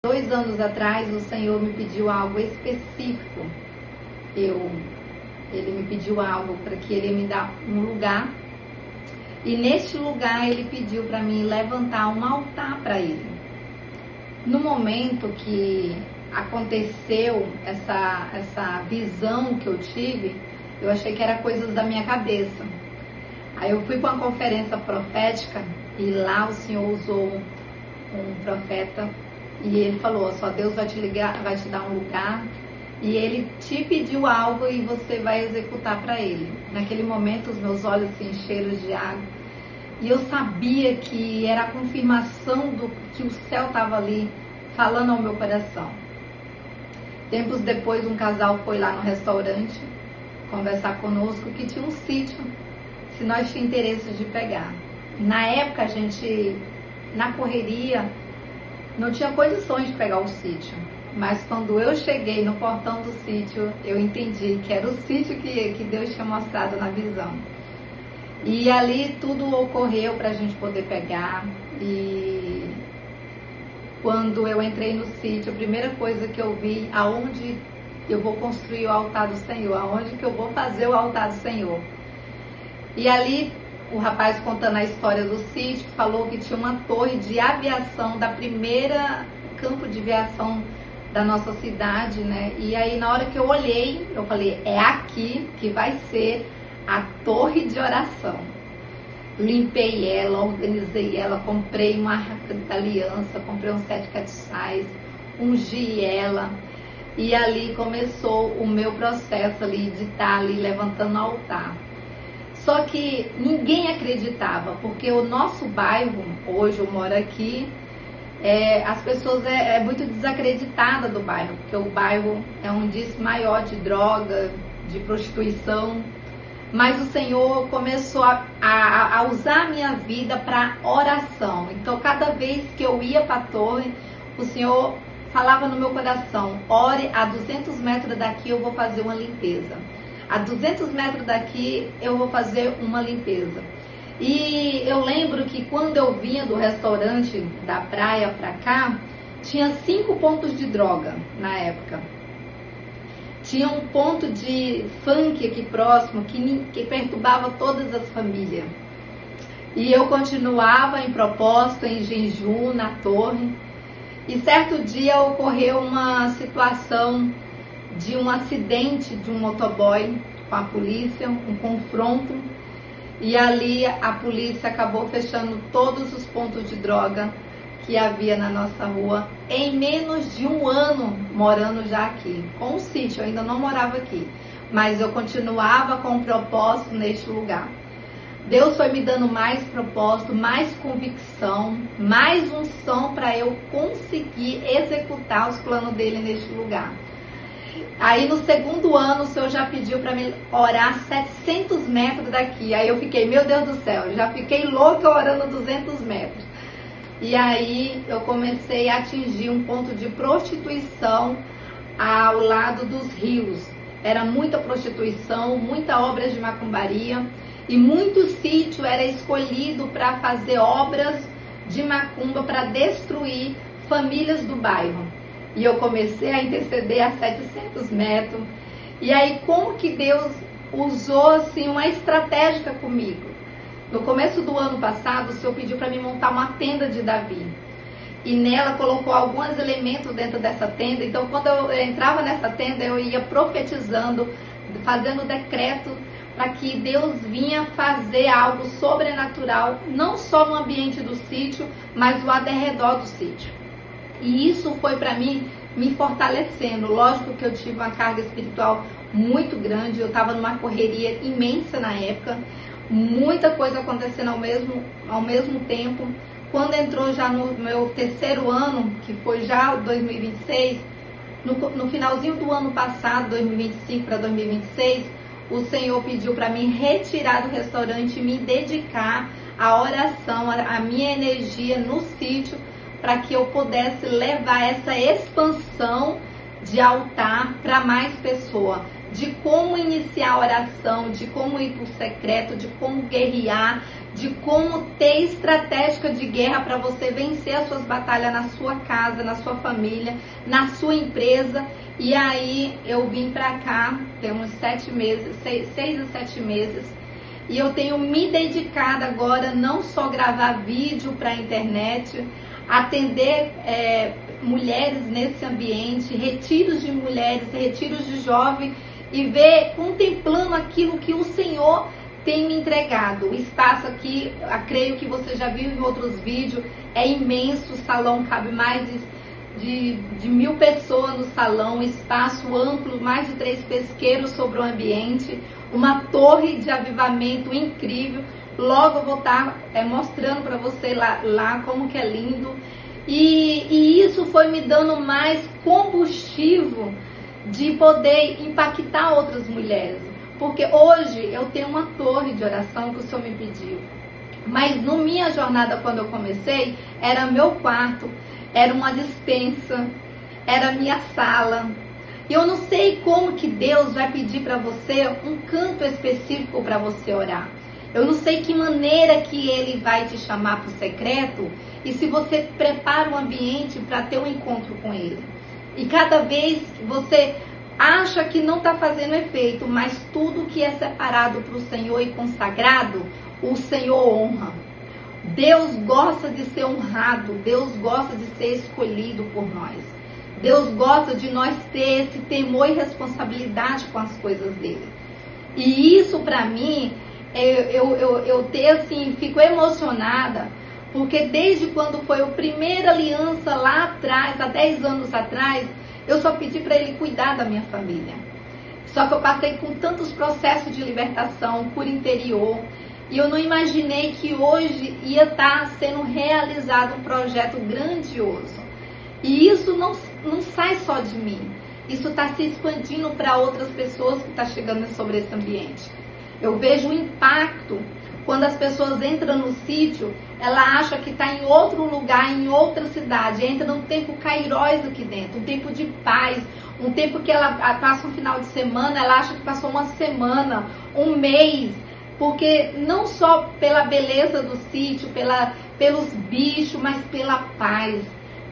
2 anos atrás, o Senhor me pediu algo específico. Ele me pediu algo para que Ele me dê um lugar. E neste lugar Ele pediu para mim levantar um altar para Ele. No momento que aconteceu essa visão que eu tive, eu achei que era coisas da minha cabeça. Aí eu fui para uma conferência profética e lá o Senhor usou um profeta e ele falou: só Deus vai te ligar, vai te dar um lugar e Ele te pediu algo e você vai executar para Ele. Naquele momento os meus olhos se encheram de água e eu sabia que era a confirmação do que o céu estava ali falando ao meu coração. Tempos depois, um casal foi lá no restaurante conversar conosco que tinha um sítio, se nós tínhamos interesse de pegar. Na época, a gente, na correria, não tinha condições de pegar o sítio. Mas quando eu cheguei no portão do sítio, eu entendi que era o sítio que Deus tinha mostrado na visão. E ali tudo ocorreu para a gente poder pegar. E quando eu entrei no sítio, a primeira coisa que eu vi, aonde eu vou construir o altar do Senhor, aonde que eu vou fazer o altar do Senhor. E ali o rapaz contando a história do sítio, falou que tinha uma torre de aviação da primeira campo de aviação da nossa cidade, né? E aí na hora que eu olhei, eu falei: é aqui que vai ser a torre de oração. Limpei ela, organizei ela, comprei uma arca da aliança, comprei uns 7 castiçais, ungi ela. E ali começou o meu processo ali de estar ali levantando o altar. Só que ninguém acreditava, porque o nosso bairro, hoje eu moro aqui, as pessoas é muito desacreditada do bairro, porque o bairro é um índice maior de droga, de prostituição. Mas o Senhor começou a usar a minha vida para oração. Então, cada vez que eu ia para a torre, o Senhor falava no meu coração: ore, a 200 metros daqui eu vou fazer uma limpeza. A 200 metros daqui eu vou fazer uma limpeza. E eu lembro que quando eu vinha do restaurante da praia para cá, tinha 5 pontos de droga na época. Tinha um ponto de funk aqui próximo que perturbava todas as famílias. E eu continuava em propósito, em jejum, na torre. E certo dia ocorreu uma situação de um acidente de um motoboy com a polícia, um confronto. E ali a polícia acabou fechando todos os pontos de droga que havia na nossa rua em menos de 1 ano morando já aqui. Com o sítio, eu ainda não morava aqui, mas eu continuava com um propósito neste lugar. Deus foi me dando mais propósito, mais convicção, mais unção para eu conseguir executar os planos dele neste lugar. Aí no 2º ano o Senhor já pediu para mim orar 700 metros daqui. Aí eu fiquei: meu Deus do céu, já fiquei louca orando 200 metros. E aí eu comecei a atingir um ponto de prostituição ao lado dos rios. Era muita prostituição, muita obra de macumbaria. E muito sítio era escolhido para fazer obras de macumba para destruir famílias do bairro. E eu comecei a interceder a 700 metros. E aí como que Deus usou assim uma estratégia comigo? No começo do ano passado, o Senhor pediu para mim montar uma tenda de Davi. E nela colocou alguns elementos dentro dessa tenda. Então quando eu entrava nessa tenda, eu ia profetizando, fazendo decreto para que Deus vinha fazer algo sobrenatural, não só no ambiente do sítio, mas o derredor do sítio. E isso foi para mim me fortalecendo. Lógico que eu tive uma carga espiritual muito grande, eu estava numa correria imensa na época, muita coisa acontecendo ao mesmo tempo. Quando entrou já no meu 3º ano, que foi já 2026, no finalzinho do ano passado, 2025 para 2026, o Senhor pediu para mim retirar do restaurante e me dedicar à oração, a minha energia no sítio, para que eu pudesse levar essa expansão de altar para mais pessoas, de como iniciar a oração, de como ir para o secreto, de como guerrear, de como ter estratégia de guerra para você vencer as suas batalhas na sua casa, na sua família, na sua empresa. E aí eu vim para cá, tem uns 7 meses, 6 a 7 meses, e eu tenho me dedicado agora não só gravar vídeo para a internet, atender mulheres nesse ambiente, retiros de mulheres, retiros de jovens, e contemplando aquilo que o Senhor tem me entregado. O espaço aqui, creio que você já viu em outros vídeos, é imenso, o salão cabe mais de 1000 pessoas no salão, espaço amplo, mais de 3 pesqueiros sobre o ambiente, uma torre de avivamento incrível. Logo eu vou estar mostrando para você lá como que é lindo. E isso foi me dando mais combustível de poder impactar outras mulheres. Porque hoje eu tenho uma torre de oração que o Senhor me pediu. Mas na minha jornada, quando eu comecei, era meu quarto, era uma despensa, era minha sala. E eu não sei como que Deus vai pedir para você um canto específico para você orar. Eu não sei que maneira que Ele vai te chamar para o secreto e se você prepara o ambiente para ter um encontro com Ele. E cada vez que você acha que não está fazendo efeito, mas tudo que é separado para o Senhor e consagrado, o Senhor honra. Deus gosta de ser honrado, Deus gosta de ser escolhido por nós. Deus gosta de nós ter esse temor e responsabilidade com as coisas dele. E isso para mim, fico emocionada, porque desde quando foi a primeira aliança lá atrás, há 10 anos atrás, eu só pedi para ele cuidar da minha família. Só que eu passei com tantos processos de libertação, cura interior, e eu não imaginei que hoje ia estar sendo realizado um projeto grandioso. E isso não sai só de mim. Isso está se expandindo para outras pessoas que estão chegando sobre esse ambiente. Eu vejo o impacto quando as pessoas entram no sítio, ela acha que está em outro lugar, em outra cidade. Entra num tempo kairós aqui dentro, um tempo de paz, um tempo que ela passa um final de semana, ela acha que passou uma semana, um mês. Porque não só pela beleza do sítio, pelos bichos, mas pela paz,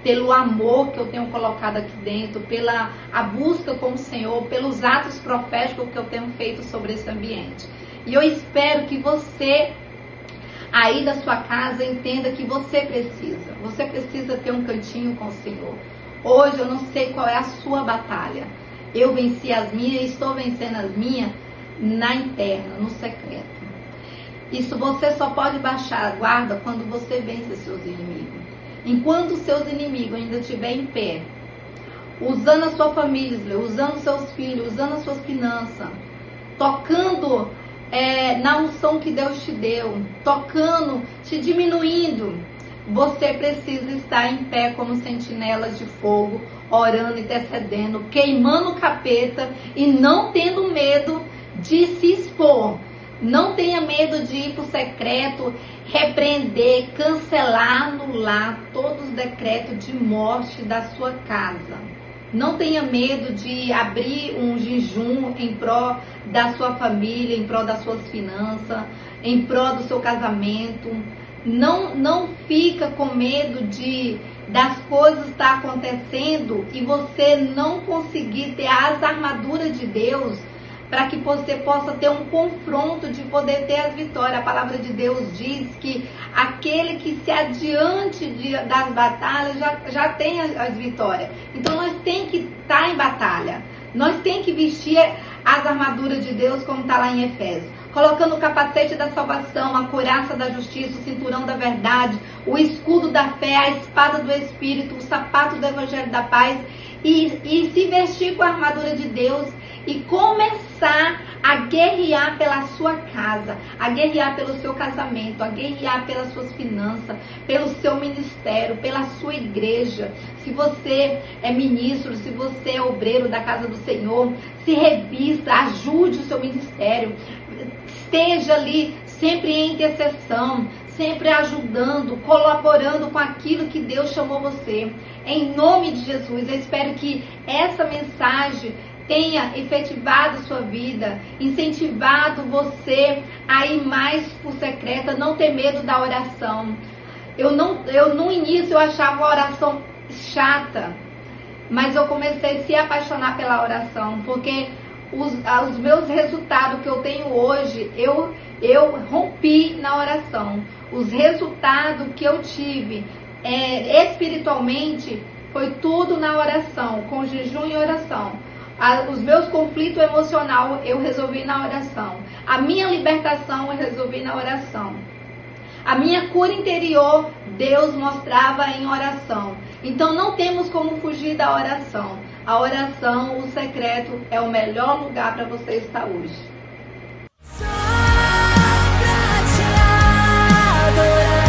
pelo amor que eu tenho colocado aqui dentro, pela a busca com o Senhor, pelos atos proféticos que eu tenho feito sobre esse ambiente. E eu espero que você, aí da sua casa, entenda que você precisa ter um cantinho com o Senhor. Hoje eu não sei qual é a sua batalha. Eu venci as minhas e estou vencendo as minhas na interna, no secreto. Isso você só pode baixar a guarda quando você vence seus inimigos. Enquanto seus inimigos ainda estiverem em pé, usando a sua família, usando seus filhos, usando as suas finanças, tocando na unção que Deus te deu, tocando, te diminuindo, você precisa estar em pé como sentinelas de fogo, orando, intercedendo, queimando o capeta e não tendo medo de se expor. Não tenha medo de ir para o secreto, repreender, cancelar, anular todos os decretos de morte da sua casa. Não tenha medo de abrir um jejum em prol da sua família, em prol das suas finanças, em prol do seu casamento. Não fica com medo das coisas estar acontecendo e você não conseguir ter as armaduras de Deus para que você possa ter um confronto de poder ter as vitórias. A palavra de Deus diz que aquele que se adiante das batalhas já tem as vitórias. Então nós temos que estar em batalha. Nós temos que vestir as armaduras de Deus como está lá em Efésios. Colocando o capacete da salvação, a couraça da justiça, o cinturão da verdade, o escudo da fé, a espada do Espírito, o sapato do Evangelho da paz e se vestir com a armadura de Deus e começar a guerrear pela sua casa, a guerrear pelo seu casamento, a guerrear pelas suas finanças, pelo seu ministério, pela sua igreja. Se você é ministro, se você é obreiro da casa do Senhor, se revista, ajude o seu ministério, esteja ali sempre em intercessão, sempre ajudando, colaborando com aquilo que Deus chamou você. Em nome de Jesus, eu espero que essa mensagem tenha efetivado sua vida, incentivado você a ir mais por secreta, não ter medo da oração. Eu no início eu achava a oração chata, mas eu comecei a se apaixonar pela oração, porque os meus resultados que eu tenho hoje, eu rompi na oração. Os resultados que eu tive espiritualmente foi tudo na oração, com jejum e oração. Os meus conflitos emocionais eu resolvi na oração. A minha libertação eu resolvi na oração. A minha cura interior, Deus mostrava em oração. Então não temos como fugir da oração. A oração, o secreto, é o melhor lugar para você estar hoje. Só pra te adorar.